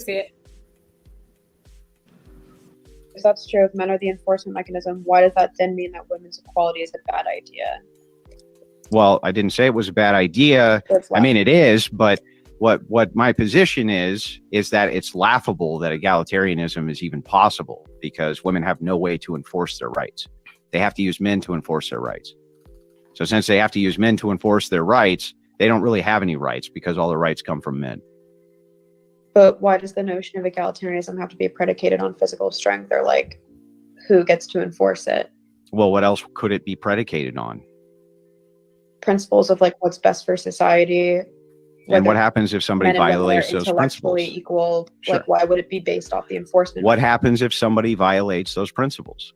see it. If that's true, if men are the enforcement mechanism, why does that then mean that women's equality is a bad idea? Well, I didn't say it was a bad idea. I mean, it is, but what my position is that it's laughable that egalitarianism is even possible because women have no way to enforce their rights. They have to use men to enforce their rights. So since they have to use men to enforce their rights, they don't really have any rights because all the rights come from men. But why does the notion of egalitarianism have to be predicated on physical strength, or like who gets to enforce it? Well, what else could it be predicated on? Principles of like what's best for society. And what happens if somebody violates those principles? Equal. Sure. Like, why would it be based off the enforcement? What happens if somebody violates those principles?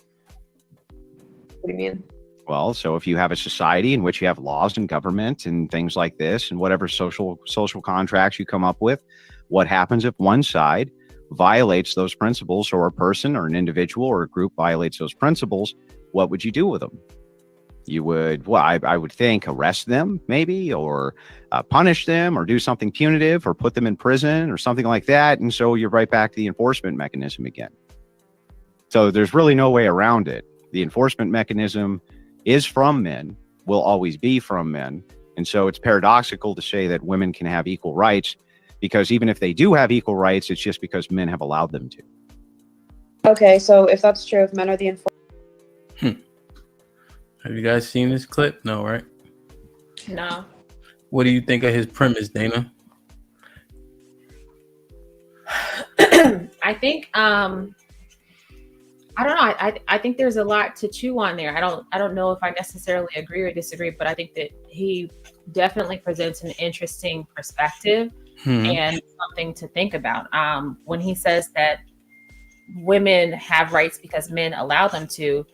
What do you mean? Well, so if you have a society in which you have laws and government and things like this, and whatever social contracts you come up with, what happens if one side violates those principles, or a person or an individual or a group violates those principles? What would you do with them? You would, well, I would think arrest them maybe, or punish them, or do something punitive, or put them in prison or something like that. And so you're right back to the enforcement mechanism again. So there's really no way around it. The enforcement mechanism is from men, will always be from men. And so it's paradoxical to say that women can have equal rights, because even if they do have equal rights, it's just because men have allowed them to. Okay, so if that's true, if men are the enforcement... Have you guys seen this clip? No, right? No. What do you think of his premise, Dana? I think I don't know. I think there's a lot to chew on there. I don't know if I necessarily agree or disagree, but I think that he definitely presents an interesting perspective and something to think about. When he says that women have rights because men allow them to,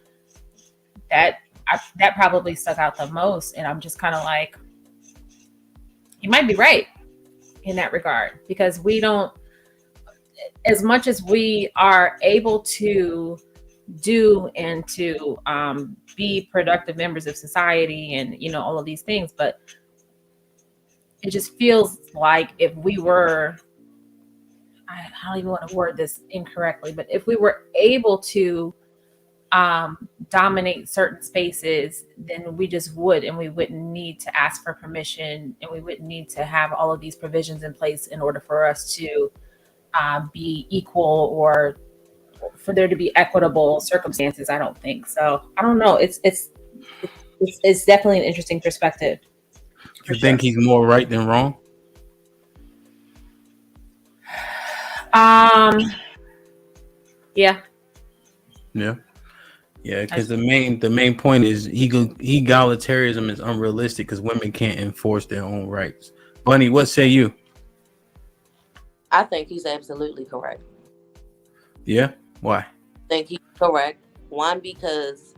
that probably stuck out the most. And I'm just kind of like, he might be right in that regard, because we don't, as much as we are able to do and to be productive members of society and, you know, all of these things, but it just feels like if we were, I don't even want to word this incorrectly, but if we were able to dominate certain spaces, then we just would, and we wouldn't need to ask for permission, and we wouldn't need to have all of these provisions in place in order for us to be equal, or for there to be equitable circumstances. I don't think so. I don't know. It's definitely an interesting perspective. You think he's more right than wrong? Yeah. Yeah, because the main point is egalitarianism is unrealistic because women can't enforce their own rights. Bunny, what say you? I think he's absolutely correct. Yeah? Why? I think he's correct. One, because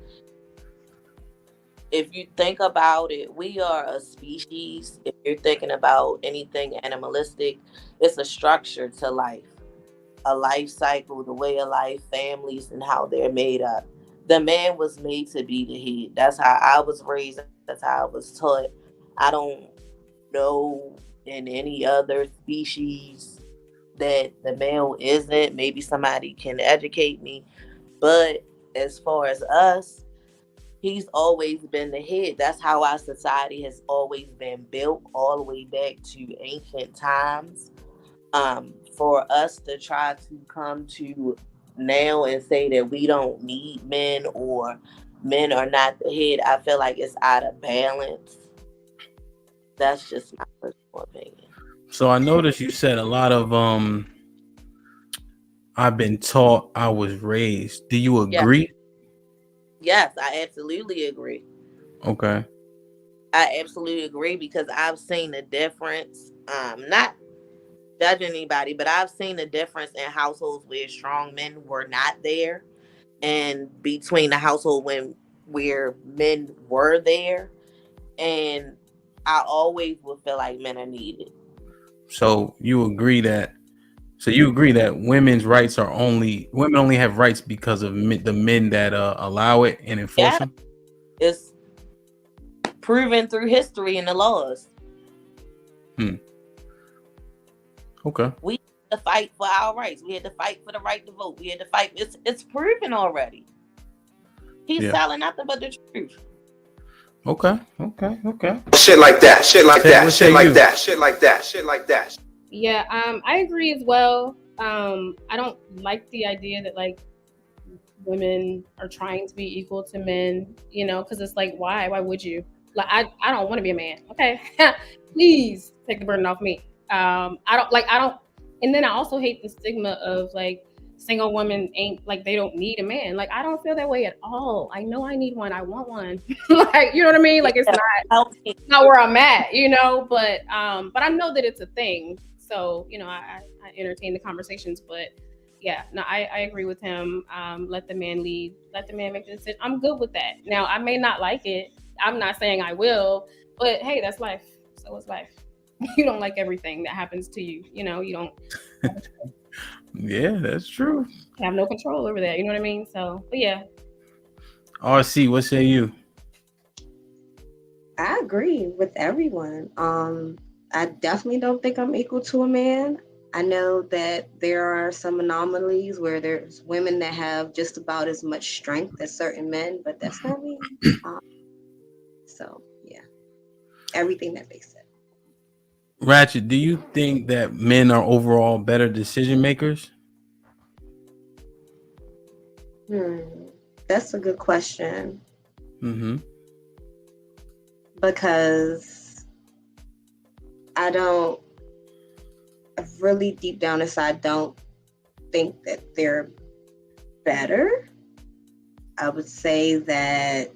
if you think about it, we are a species. If you're thinking about anything animalistic, it's a structure to life, a life cycle, the way of life, families, and how they're made up. The man was made to be the head. That's how I was raised. That's how I was taught. I don't know in any other species that the male isn't. Maybe somebody can educate me. But as far as us, he's always been the head. That's how our society has always been built, all the way back to ancient times. For us to try to come to now and say that we don't need men, or men are not the head, I feel like it's out of balance. That's just my personal opinion. So I noticed you said a lot of I've been taught, I was raised. Do you agree? Yes, I absolutely agree. Okay. I absolutely agree, because I've seen the difference. Not judging anybody, but I've seen the difference in households where strong men were not there, and between the household where men were there. And I always would feel like men are needed. So you agree that women's rights women only have rights because of the men that allow it and enforce them? It's proven through history and the laws. Okay. We to fight for our rights. We had to fight for the right to vote. We had to fight. It's proven already. He's telling nothing but the truth. Okay. Shit like that. Shit like Say- that. what Shit say like you? that. Shit like that. Shit like that. Yeah, I agree as well. I don't like the idea that like women are trying to be equal to men, you know, because it's like, why would you? Like, I don't want to be a man. Okay, please take the burden off me. I don't, and then I also hate the stigma of like single women ain't like they don't need a man. Like, I don't feel that way at all. I know I need one. I want one. Like, you know what I mean? Like, it's not where I'm at, you know. But I know that it's a thing. So, you know, I entertain the conversations, but yeah, no, I agree with him. Let the man lead, let the man make the decision. I'm good with that. Now, I may not like it. I'm not saying I will, but hey, that's life. So it's life. You don't like everything that happens to you. You know, you don't. Yeah, that's true. Have no control over that. You know what I mean? So, but yeah. RC, what say you? I agree with everyone. I definitely don't think I'm equal to a man. I know that there are some anomalies where there's women that have just about as much strength as certain men, but that's not me. So yeah, everything that they said. Ratchet, do you think that men are overall better decision makers? That's a good question. Mm-hmm. Because really deep down inside, don't think that they're better. I would say that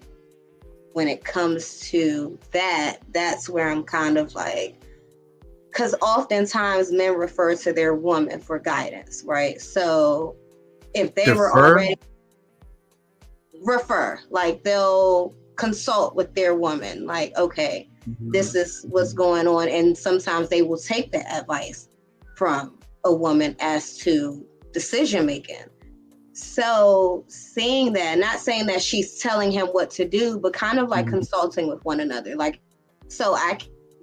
when it comes to that, that's where I'm kind of like, because oftentimes men refer to their woman for guidance, right? So if they were already like they'll consult with their woman, like, okay, this is what's going on. And sometimes they will take the advice from a woman as to decision making. So seeing that, not saying that she's telling him what to do, but kind of like consulting with one another. Like, so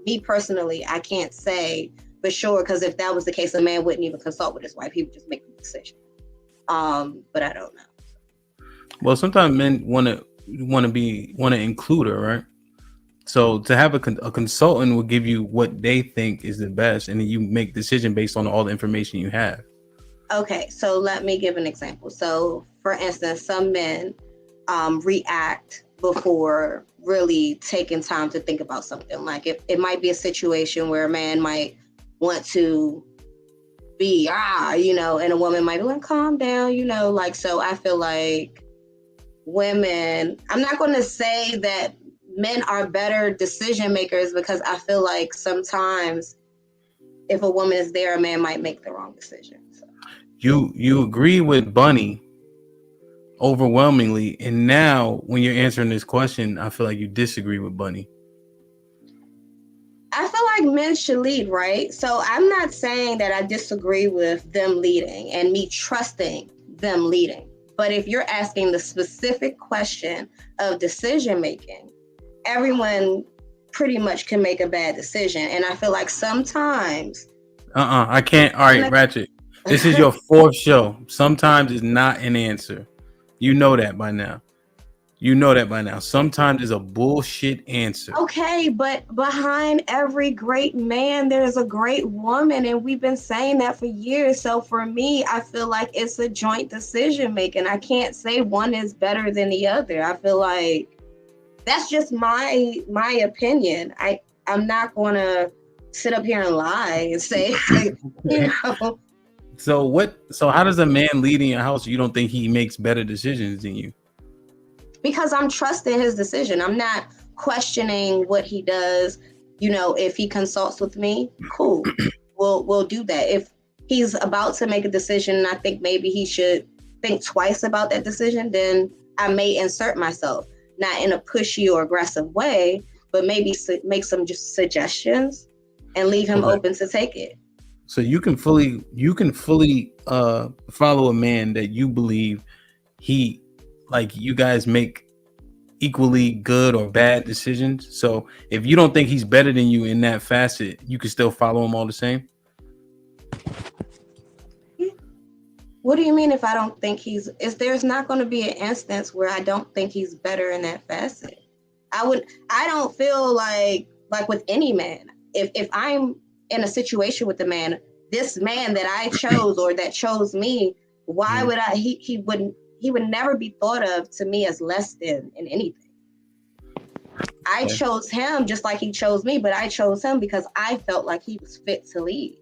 me personally, I can't say for sure, because if that was the case, a man wouldn't even consult with his wife. He would just make the decision. But I don't know. Well, sometimes men want to include her, right? So to have a consultant will give you what they think is the best, and then you make decision based on all the information you have. Okay, so let me give an example. So, for instance, some men react before really taking time to think about something. Like it might be a situation where a man might want to be, and a woman might be like, calm down, like, so I feel like women, I'm not going to say that men are better decision makers, because I feel like sometimes if a woman is there, a man might make the wrong decision. So. You agree with Bunny overwhelmingly, and now when you're answering this question, I feel like you disagree with Bunny. I feel like men should lead, right? So I'm not saying that I disagree with them leading and me trusting them leading. But if you're asking the specific question of decision making, everyone pretty much can make a bad decision. And I feel like sometimes... I can't. All right, Ratchet. This is your fourth show. Sometimes it's not an answer. You know that by now. Sometimes it's a bullshit answer. Okay, but behind every great man, there's a great woman. And we've been saying that for years. So for me, I feel like it's a joint decision making. I can't say one is better than the other. I feel like that's just my opinion. I'm not going to sit up here and lie and say, So how does a man leading your house, you don't think he makes better decisions than you? Because I'm trusting his decision. I'm not questioning what he does. If he consults with me, cool. We'll do that. If he's about to make a decision and I think maybe he should think twice about that decision, then I may insert myself, not in a pushy or aggressive way, but maybe make some just suggestions and leave him open to take it. So you can fully follow a man that you believe you guys make equally good or bad decisions. So if you don't think he's better than you in that facet, you can still follow him all the same. What do you mean if I don't think there's not going to be an instance where I don't think he's better in that facet. I don't feel like with any man, if I'm in a situation with a man, this man that I chose or that chose me, why would he would never be thought of to me as less than in anything. I chose him just like he chose me, but I chose him because I felt like he was fit to lead.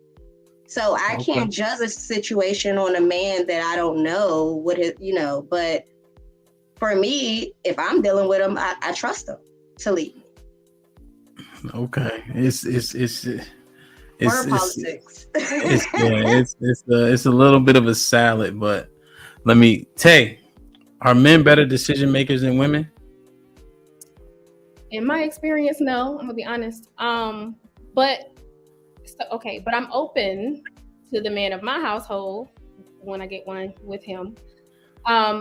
So I can't judge a situation on a man that I don't know what his, but for me, if I'm dealing with him, I trust him to lead me. Okay. It's politics. It's a little bit of a salad, but are men better decision makers than women? In my experience, no, I'm gonna be honest. But I'm open to the man of my household when I get one with him,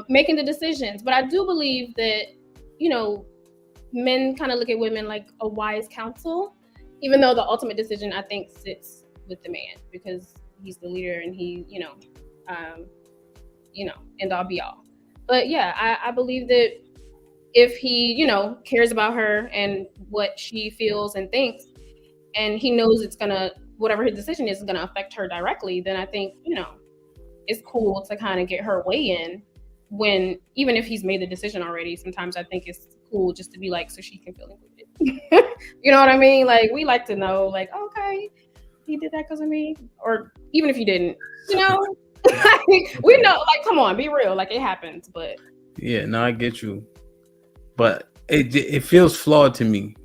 making the decisions. But I do believe that, men kind of look at women like a wise counsel, even though the ultimate decision I think sits with the man because he's the leader and he, end all be all. But yeah, I believe that if he, cares about her and what she feels and thinks, and he knows whatever his decision is going to affect her directly, then I think, it's cool to kind of get her weigh in even if he's made the decision already. Sometimes I think it's cool just to be like, so she can feel included. You know what I mean? Like, we like to know, like, okay, he did that because of me, or even if he didn't, we know, like, come on, be real, like it happens. But yeah, no, I get you, but it feels flawed to me.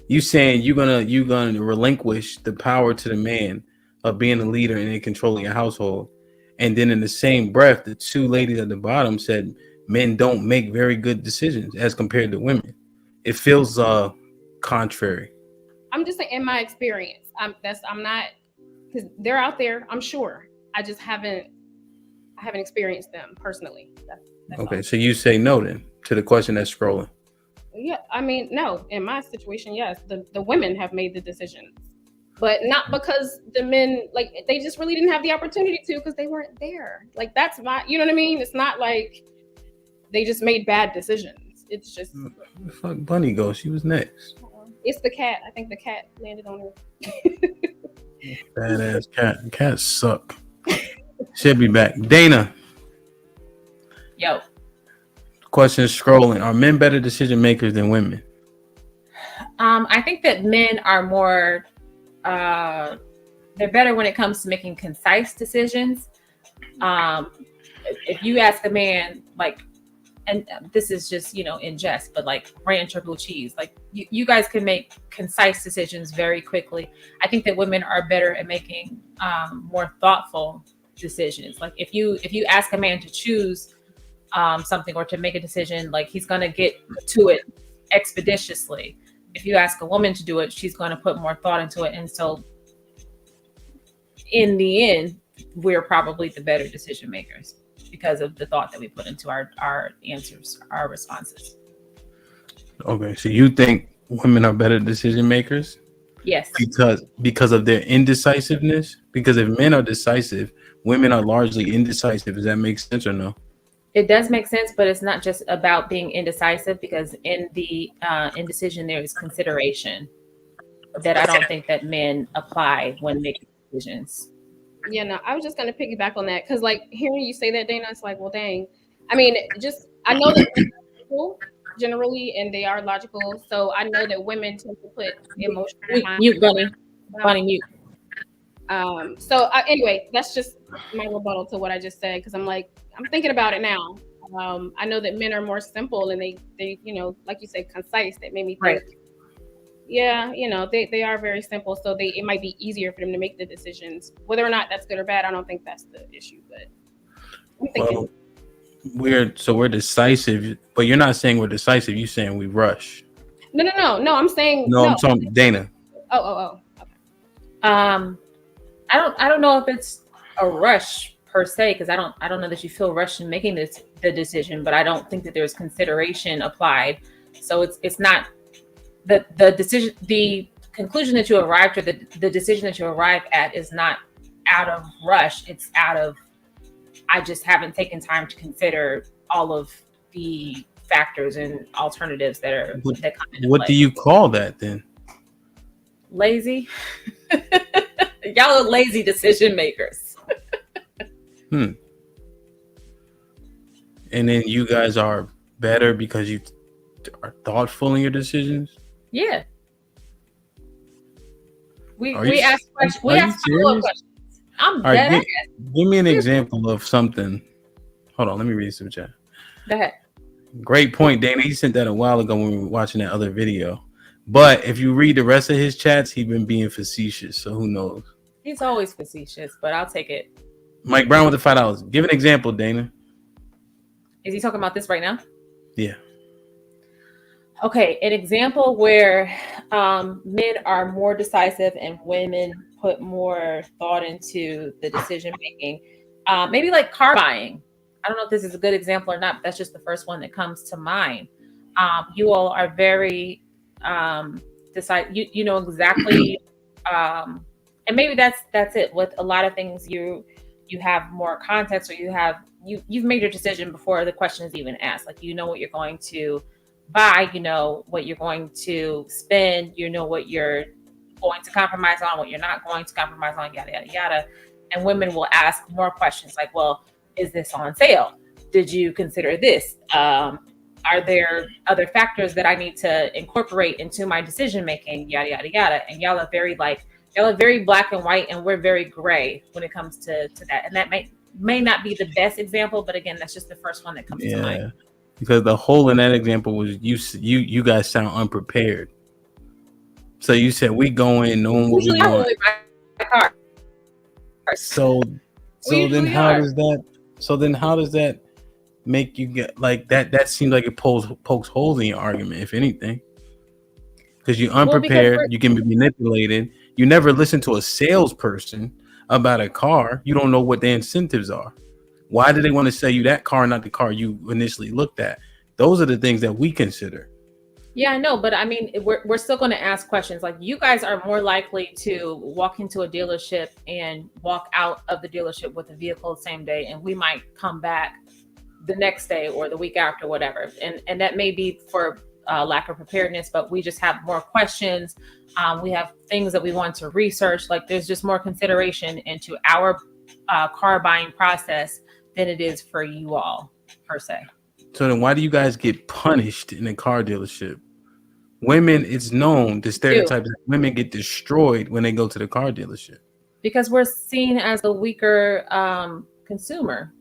You saying you're gonna relinquish the power to the man of being a leader and controlling your household, and then in the same breath, the two ladies at the bottom said men don't make very good decisions as compared to women. It feels contrary. I'm just saying, in my experience, I'm not, because they're out there, I'm sure. I just haven't experienced them personally. That's okay, all. so you say no then to the question that's scrolling. Yeah, I mean, no. In my situation, yes, the women have made the decisions, but not because the men, like, they just really didn't have the opportunity to because they weren't there. Like, that's my, you know what I mean? It's not like they just made bad decisions. It's just fuck Bunny go. She was next. It's the cat. I think the cat landed on her. Badass cat. Cats suck. She'll be back. Dana. Yo. Question is scrolling. Are men better decision makers than women? I think that men are more, they're better when it comes to making concise decisions. If you ask a man, like, and this is just, in jest, but like ranch or blue cheese, like you guys can make concise decisions very quickly. I think that women are better at making more thoughtful decisions. Like if you ask a man to choose something or to make a decision, like he's going to get to it expeditiously. If you ask a woman to do it, she's going to put more thought into it. And so in the end, we're probably the better decision makers because of the thought that we put into our answers, our responses. Okay, so you think women are better decision makers? Yes. Because of their indecisiveness? Because if men are decisive, women are largely indecisive. Does that make sense or no? It does make sense, but it's not just about being indecisive, because in the indecision there is consideration that I don't think that men apply when making decisions. Yeah, no, I was just gonna piggyback on that because, like, hearing you say that, Dana, it's like, well, dang. I mean, I know that people generally, and they are logical, so I know that women tend to put emotion. Mute, Bunny, mute. Anyway, that's just my rebuttal to what I just said, because I'm thinking about it now. I know that men are more simple and they like you said, concise. That made me think. Right. Yeah, they are very simple, so it might be easier for them to make the decisions. Whether or not that's good or bad, I don't think that's the issue. But I'm thinking. Well, we're decisive, but you're not saying we're decisive. You're saying we rush. No. I'm saying no. I'm talking Dana. Oh. Okay. I don't know if it's a rush per se, because I don't know that you feel rushed in making the decision, but I don't think that there's consideration applied. So it's not the decision, the conclusion that you arrived, or the decision that you arrive at is not out of rush. It's out of, I just haven't taken time to consider all of the factors and alternatives that come into What play. do you call that then? Lazy. Y'all are lazy decision makers. And then you guys are better because you are thoughtful in your decisions? Yeah. We Are you- ask questions. We are you ask follow-up serious? questions. I'm All right, dead ass. give me an example of something. Hold on, let me read some chat. Go ahead. Great point, Dana. He sent that a while ago when we were watching that other video. But if you read the rest of his chats, he's been being facetious. So who knows? He's always facetious, but I'll take it. Mike Brown with the $5. Give an example, Dana. Is he talking about this right now? Yeah. Okay, an example where men are more decisive and women put more thought into the decision making. Maybe like car buying. I don't know if this is a good example or not, but that's just the first one that comes to mind. You all are very you know exactly, and maybe that's it. With a lot of things, you have more context, or you've made your decision before the question is even asked. Like, you know what you're going to buy, you know what you're going to spend, you know what you're going to compromise on, what you're not going to compromise on, yada yada yada. And women will ask more questions like, well, is this on sale? Did you consider this? Are there other factors that I need to incorporate into my decision making? Yada yada yada. And y'all are very black and white, and we're very gray when it comes to that. And that may not be the best example, but again, that's just the first one that comes to mind. Because the whole in that example was you guys sound unprepared. So you said we go in knowing what we want. My car. So then how does that make you get like that? That seems like it pokes holes in your argument, if anything. Because you're unprepared, you can be manipulated. You never listen to a salesperson about a car. You don't know what their incentives are. Why do they want to sell you that car, not the car you initially looked at? Those are the things that we consider. Yeah, I know, but I mean, we're still going to ask questions. Like, you guys are more likely to walk into a dealership and walk out of the dealership with a vehicle the same day, and we might come back the next day or the week after, whatever. And that may be for lack of preparedness, but we just have more questions. We have things that we want to research. Like, there's just more consideration into our car buying process than it is for you all, per se. So then why do you guys get punished in a car dealership? Women, it's known, the stereotype that women get destroyed when they go to the car dealership. Because we're seen as the weaker consumer.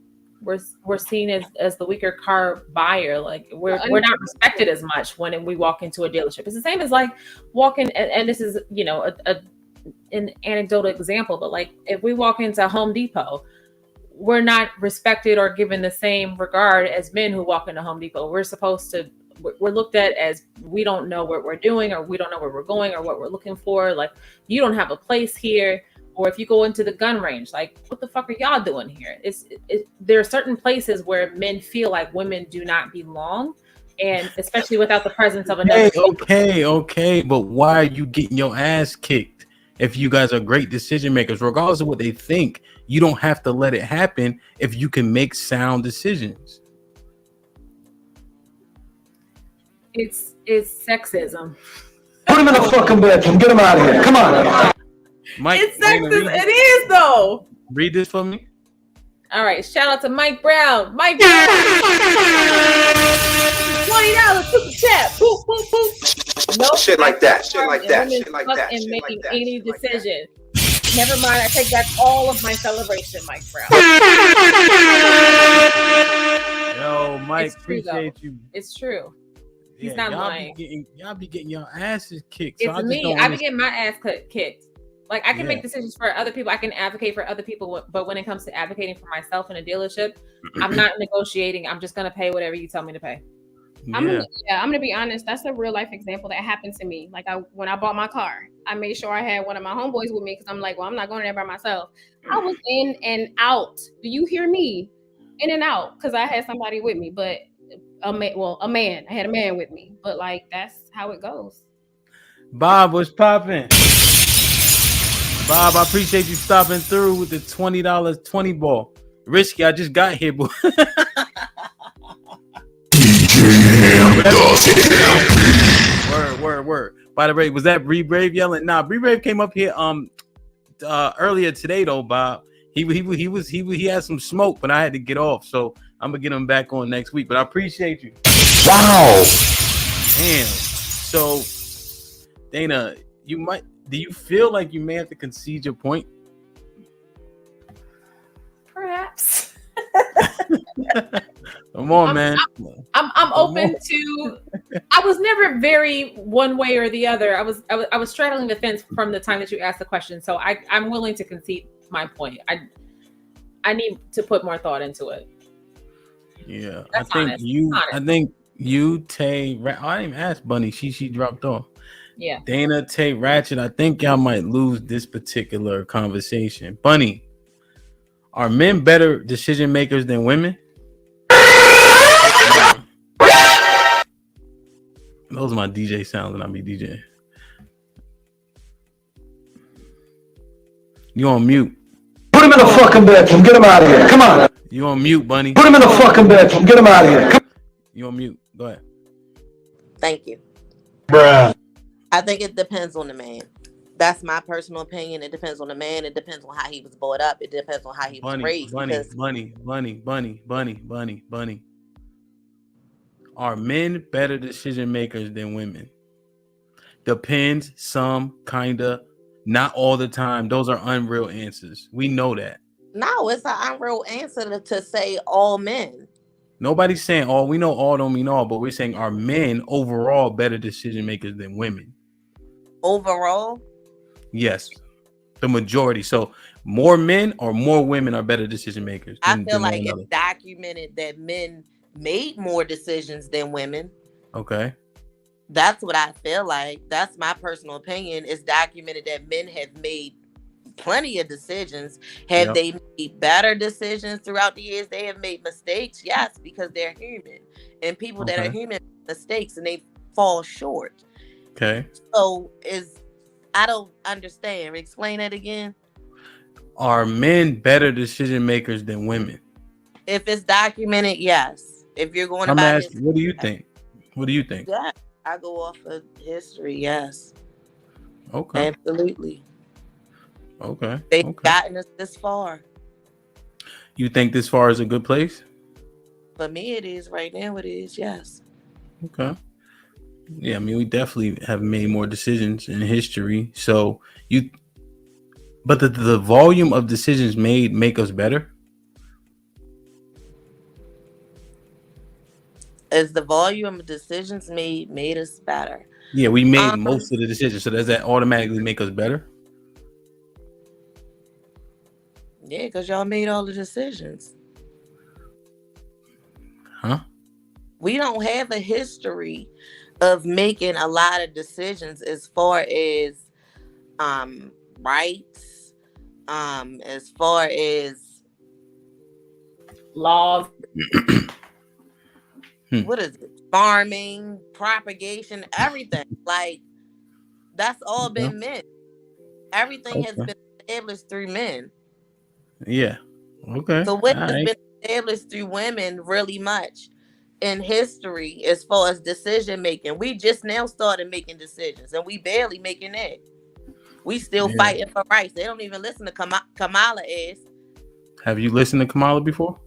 We're seen as the weaker car buyer. Like, we're not respected as much when we walk into a dealership. It's the same as like walking, and this is, you know, an anecdotal example, but like if we walk into Home Depot, we're not respected or given the same regard as men who walk into Home Depot. We're looked at as we don't know what we're doing, or we don't know where we're going, or what we're looking for. Like, you don't have a place here. Or if you go into the gun range, like, what the fuck are y'all doing here? There are certain places where men feel like women do not belong, and especially without the presence of another. Okay, but why are you getting your ass kicked? If you guys are great decision makers, regardless of what they think, you don't have to let it happen if you can make sound decisions. It's sexism. Put him in the fucking bedroom. Get him out of here. Come on. Mike, It's sexist. It is though. Read this for me. All right. Shout out to Mike Brown. Mike Brown. $20 super chat. Boop boop boop. No Shit like that. Shit like that. Shit like that. In Shit making like that. any Shit like decision. Never mind. I take back all of my celebration, Mike Brown. Yo, Mike, It's true, appreciate though. you. It's true. He's not lying. Y'all be getting your asses kicked. It's me. I be getting my ass kicked. Like, I can make decisions for other people. I can advocate for other people. But when it comes to advocating for myself in a dealership, I'm not negotiating. I'm just going to pay whatever you tell me to pay. I'm gonna be honest. That's a real life example that happened to me. Like, when I bought my car, I made sure I had one of my homeboys with me, because I'm like, well, I'm not going there by myself. I was in and out. Do you hear me? In and out, because I had somebody with me. But a man. I had a man with me. But like, that's how it goes. Bob, what's popping? Bob, I appreciate you stopping through with the $20 20 ball. Risky, I just got here, boy. Word. By the way, was that Bree Brave yelling? Nah, Bree Brave came up here earlier today though, Bob. He had some smoke, but I had to get off, so I'm gonna get him back on next week. But I appreciate you. Wow. Damn. So, Dana, do you feel like you may have to concede your point? Perhaps. Come on, man. I'm open to. I was never very one way or the other. I was straddling the fence from the time that you asked the question. So I'm willing to concede my point. I need to put more thought into it. Yeah, That's I honest. think you, Tay. I didn't even ask Bunny. She dropped off. Yeah. Dana, Tay, Ratchet. I think y'all might lose this particular conversation. Bunny, are men better decision makers than women? Those are my DJ sounds when I be DJing. You on mute. Put him in the fucking bedroom. Get him out of here. Come on. You on mute, Bunny. Put him in the fucking bedroom. Get him out of here. Come You on mute. Go ahead. Thank you. Bruh. I think it depends on the man. That's my personal opinion. It depends on the man. It depends on how he was brought up. It depends on how he was raised. Bunny. Are men better decision makers than women? Depends, some, kinda, not all the time. Those are unreal answers. We know that. No, it's an unreal answer to say all men. Nobody's saying all. We know all don't mean all, but we're saying are men overall better decision makers than women? Overall? Yes. The majority. So more men or more women are better decision makers. I feel like it's documented that men made more decisions than women. Okay. That's what I feel like. That's my personal opinion. It's documented that men have made plenty of decisions. Have they made better decisions throughout the years? They have made mistakes, yes, because they're human. And people that are human make mistakes and they fall short. Okay. So I don't understand. Explain that again. Are men better decision makers than women? If it's documented, yes. If you're going I'm about asking, what do you think? What do you think? Yeah, I go off of history, yes. Okay. Absolutely. Okay. They've gotten us this far. You think this far is a good place? For me, it is. Right now, it is, yes. Okay. Yeah, I mean, we definitely have made more decisions in history. So but the volume of decisions made make us better? As the volume of decisions made us better. Yeah, we made most of the decisions. So does that automatically make us better? Yeah, because y'all made all the decisions. Huh? We don't have a history of making a lot of decisions as far as rights, as far as laws. What is it? Farming, propagation, everything. Like, that's all been men. Everything has been established through men. Yeah. Okay. So what has been established through women really much in history as far as decision making? We just now started making decisions and we barely making that. We still fighting for rights. They don't even listen to Kamala is. Have you listened to Kamala before?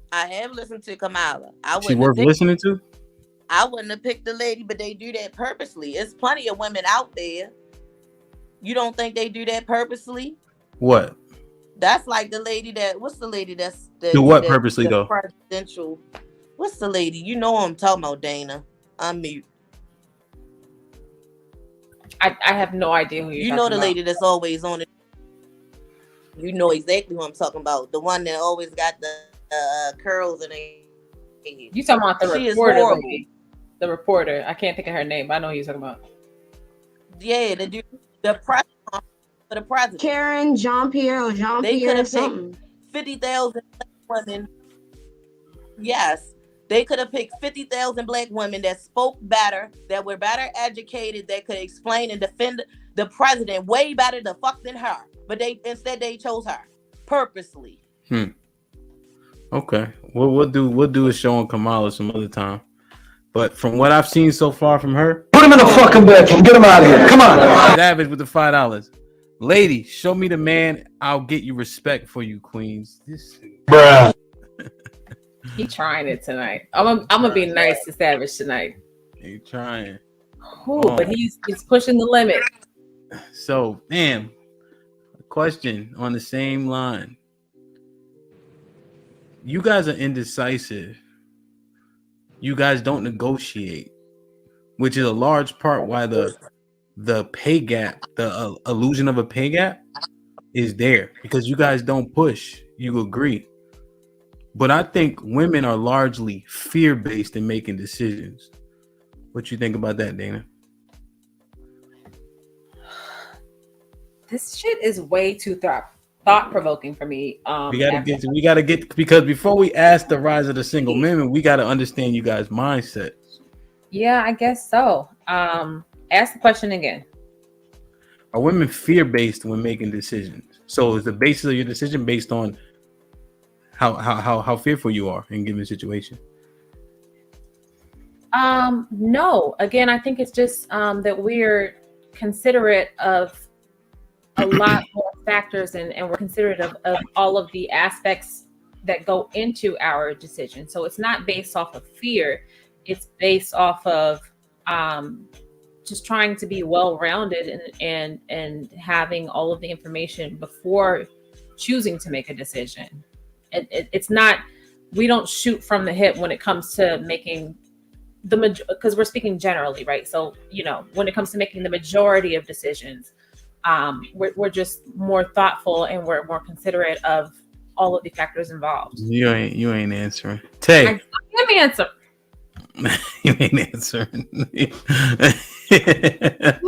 I have listened to Kamala. She worth listening to? I wouldn't have picked the lady, but they do that purposely. There's plenty of women out there. You don't think they do that purposely? What? That's like the lady what's the lady that's do what purposely though? Presidential. What's the lady? You know what I'm talking about, Dana. I'm mute. I have no idea who you're talking about. You know the lady that's always on it. You know exactly who I'm talking about. The one that always got the curls and you talking about the reporter lady. The reporter. I can't think of her name, but I know who you're talking about. Yeah, the president for the president. Karen, Jean-Pierre, or Jean-Pierre. They could have something. picked 50,000 women. Yes. They could have picked 50,000 black women that spoke better, that were better educated, that could explain and defend the president way better the fuck than her. But instead they chose her purposely. Okay, we'll do a show on Kamala some other time. But from what I've seen so far from her, Put him in the fucking bedroom. Get him out of here. Come on. Savage with the $5. Lady, show me the man. I'll get you respect for you, queens. This Bruh. He trying it tonight. I'm gonna be nice to Savage tonight. He trying. But he's pushing the limit. So, damn. Question on the same line. You guys are indecisive. You guys don't negotiate, which is a large part why the pay gap, the illusion of a pay gap is there, because you guys don't push, you agree. But I think women are largely fear-based in making decisions. What you think about that, Dana? This shit is way too thought-provoking for me. We gotta get because before we ask the rise of the single women, we gotta understand you guys' mindset. Yeah, I guess so. Ask the question again. Are women fear-based when making decisions? So is the basis of your decision based on how fearful you are in given situation? No. Again, I think it's just that we're considerate of a lot more factors and we're considerate of all of the aspects that go into our decision. So it's not based off of fear. It's based off of just trying to be well-rounded and having all of the information before choosing to make a decision. It's not, we don't shoot from the hip when it comes to making because we're speaking generally, right? So, when it comes to making the majority of decisions, we're just more thoughtful and we're more considerate of all of the factors involved. You ain't answering. Tay. Let me answer. You ain't answering. I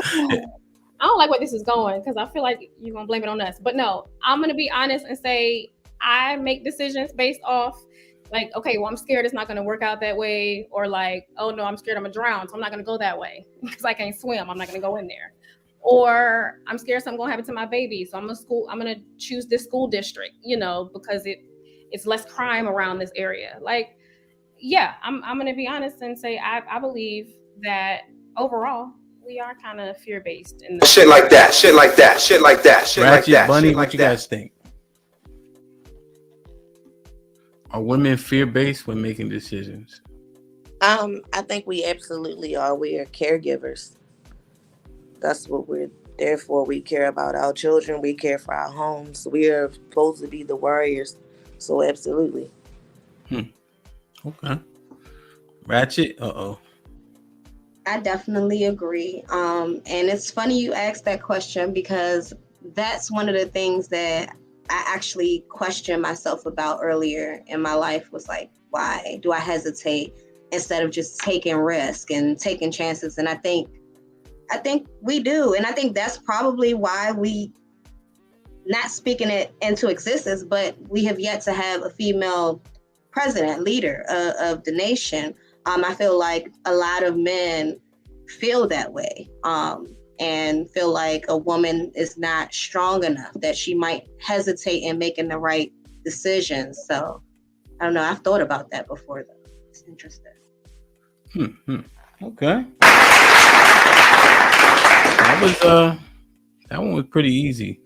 don't like where this is going because I feel like you're gonna blame it on us. But no, I'm gonna be honest and say I make decisions based off like, okay, well, I'm scared it's not gonna work out that way, or like, oh no, I'm scared I'm gonna drown, so I'm not gonna go that way because I can't swim. I'm not gonna go in there. Or I'm scared something gonna happen to my baby, so I'm gonna choose this school district, because it's less crime around this area. Like, yeah, I'm gonna be honest and say I believe that overall we are kind of fear-based in shit like that, shit like that, shit like that, shit like that. Bunny, shit what like you that. guys think? Are women fear-based when making decisions? I think we absolutely are. We are caregivers. That's what we're there for. We care about our children. We care for our homes. We are supposed to be the warriors. So absolutely. Okay. Ratchet? I definitely agree. And it's funny you asked that question because that's one of the things that I actually questioned myself about earlier in my life was like, why do I hesitate instead of just taking risk and taking chances? And I think we do. And I think that's probably why we, not speaking it into existence, but we have yet to have a female president, leader of the nation. I feel like a lot of men feel that way and feel like a woman is not strong enough, that she might hesitate in making the right decisions. So I don't know. I've thought about that before, though. It's interesting. Okay. That one was pretty easy.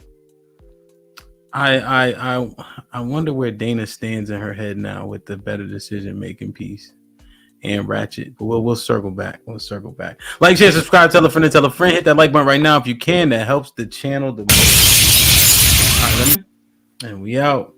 I wonder where Dana stands in her head now with the better decision making piece and Ratchet, but we'll circle back. Like, share, subscribe, tell a friend, hit that like button right now if you can. That helps the channel the most. All right, and we out.